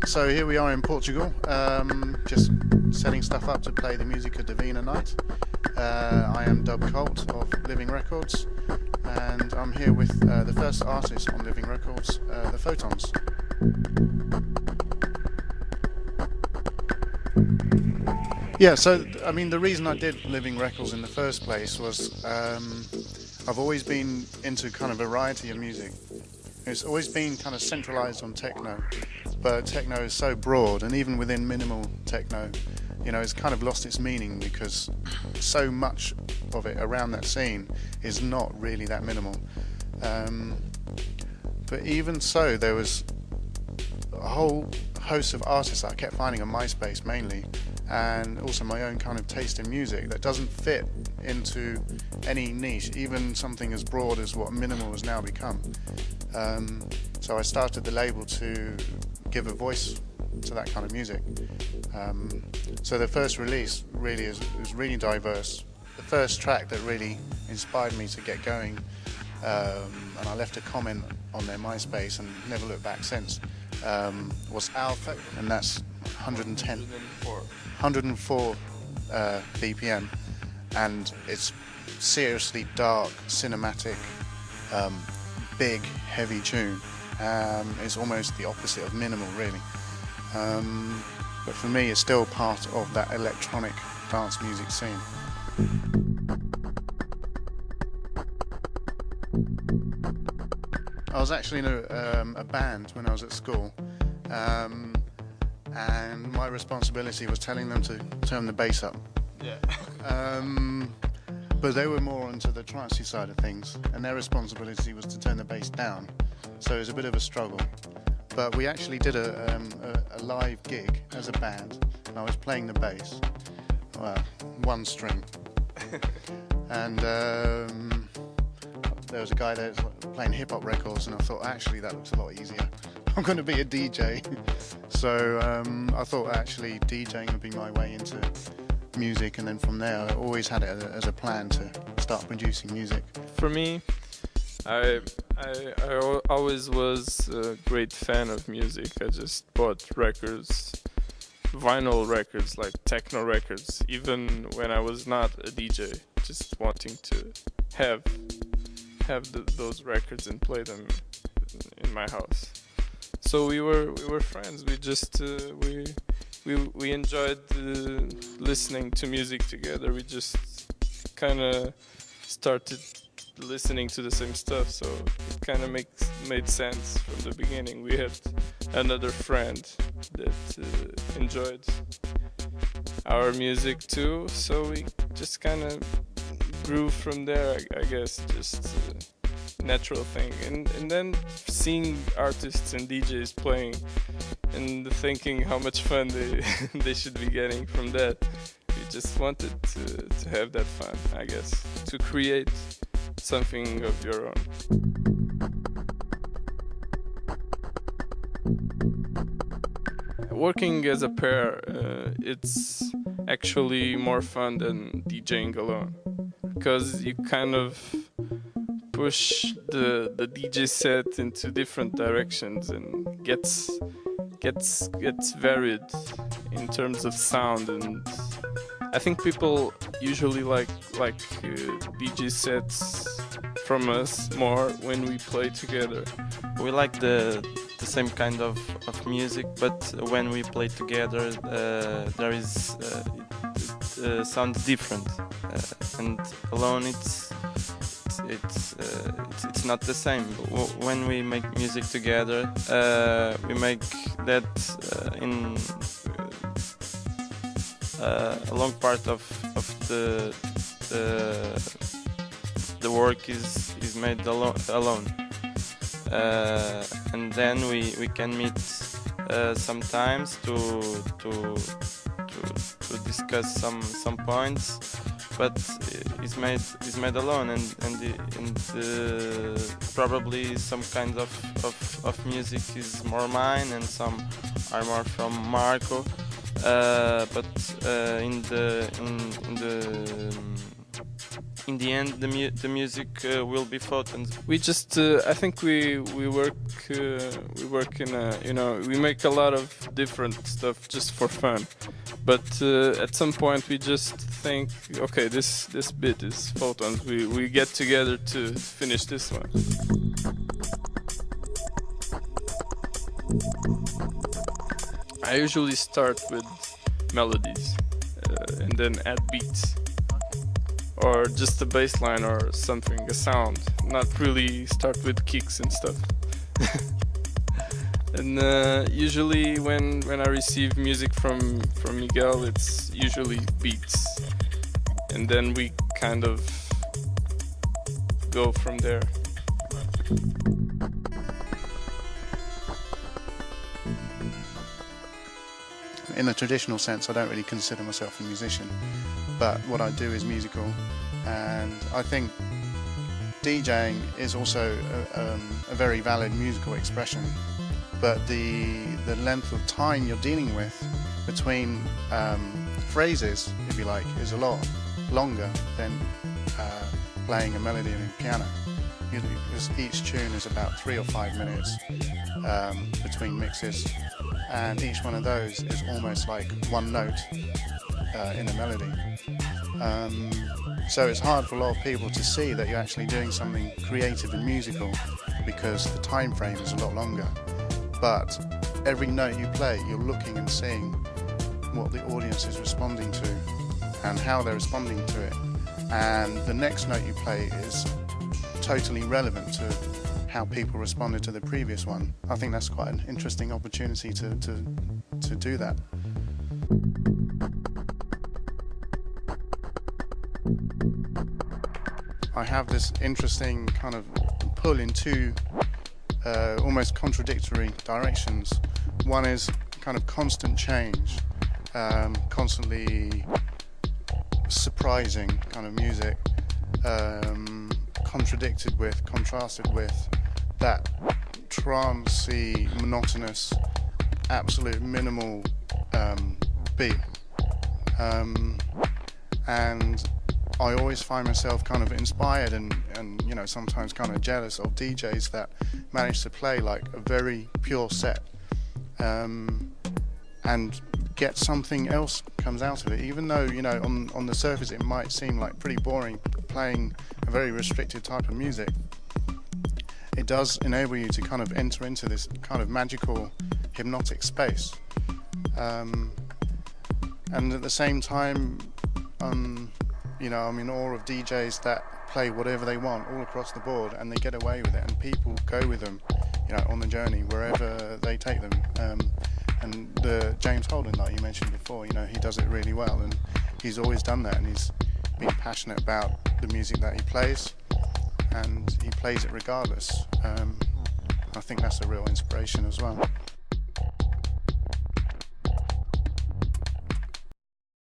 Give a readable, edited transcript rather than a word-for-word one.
So here we are in Portugal, just setting stuff up to play the Música Divina night. I am Dub KULT of Living Records, and I'm here with the first artist on Living Records, the Photonz. Yeah, so I mean the reason I did Living Records in the first place was I've always been into kind of variety of music. It's always been kind of centralized on techno, but techno is so broad, and even within minimal techno, you know, it's kind of lost its meaning because so much of it around that scene is not really that minimal. But even so, there was a whole host of artists that I kept finding on MySpace mainly, and also my own kind of taste in music that doesn't fit into any niche, even something as broad as what minimal has now become. So I started the label to give a voice to that kind of music. So the first release really is really diverse. The first track that really inspired me to get going, and I left a comment on their MySpace and never looked back since, was Alpha, and that's 104 BPM, and it's seriously dark, cinematic, big, heavy tune. It's almost the opposite of minimal, really. But for me, it's still part of that electronic dance music scene. I was actually in a band when I was at school, and my responsibility was telling them to turn the bass up. Yeah. But they were more onto the trancey side of things, and their responsibility was to turn the bass down. So it was a bit of a struggle. But we actually did a live gig as a band, and I was playing the bass, well, one string. And there was a guy there playing hip-hop records, and I thought, actually, that looks a lot easier. I'm going to be a DJ. So I thought actually DJing would be my way into music, and then from there I always had it as a plan to start producing music. For me, I always was a great fan of music. I just bought records, vinyl records, like techno records, even when I was not a DJ, just wanting to have those records and play them in my house. So we were friends. We just we enjoyed listening to music together. We just kind of started listening to the same stuff, so it kind of made sense from the beginning. We had another friend that enjoyed our music too, so we just kind of grew from there, I guess, just a natural thing. And then seeing artists and DJs playing and thinking how much fun they should be getting from that, we just wanted to have that fun, I guess, to create something of your own. Working as a pair, it's actually more fun than DJing alone, because you kind of push the DJ set into different directions and gets varied in terms of sound. And I think people usually like DJ sets from us more when we play together. We like the same kind of music, but when we play together, there is sounds different, and alone it's not the same. When we make music together, we make that in a long part of the work is made alone, and then we can meet sometimes to discuss some points, but it's made alone, and probably some kind of music is more mine and some are more from Marco, but in the in the end the music will be Photonz. We just I think we work in a, you know, we make a lot of different stuff just for fun, but at some point we just think, okay, this bit is Photonz, we get together to finish this one. I usually start with melodies and then add beats, or just a bass line or something, a sound. Not really start with kicks and stuff. And usually when I receive music from Miguel, it's usually beats, and then we kind of go from there. In the traditional sense, I don't really consider myself a musician, but what I do is musical, and I think DJing is also a very valid musical expression, but the length of time you're dealing with between phrases, if you like, is a lot longer than playing a melody on a piano. Because each tune is about 3 or 5 minutes between mixes, and each one of those is almost like one note in a melody. So it's hard for a lot of people to see that you're actually doing something creative and musical because the time frame is a lot longer. But every note you play, you're looking and seeing what the audience is responding to and how they're responding to it. And the next note you play is totally relevant to how people responded to the previous one. I think that's quite an interesting opportunity to do that. I have this interesting kind of pull in two almost contradictory directions. One is kind of constant change, constantly surprising kind of music, contrasted with that trancey, monotonous, absolute minimal beat. And I always find myself kind of inspired and you know, sometimes kind of jealous of DJs that manage to play like a very pure set and get something else comes out of it, even though, you know, on the surface it might seem like pretty boring playing a very restricted type of music. It does enable you to kind of enter into this kind of magical, hypnotic space, and at the same time, you know, I'm in awe of DJs that play whatever they want all across the board and they get away with it, and people go with them, you know, on the journey wherever they take them. And the James Holden, like you mentioned before, you know, he does it really well, and he's always done that, and he's been passionate about the music that he plays, and he plays it regardless. I think that's a real inspiration as well.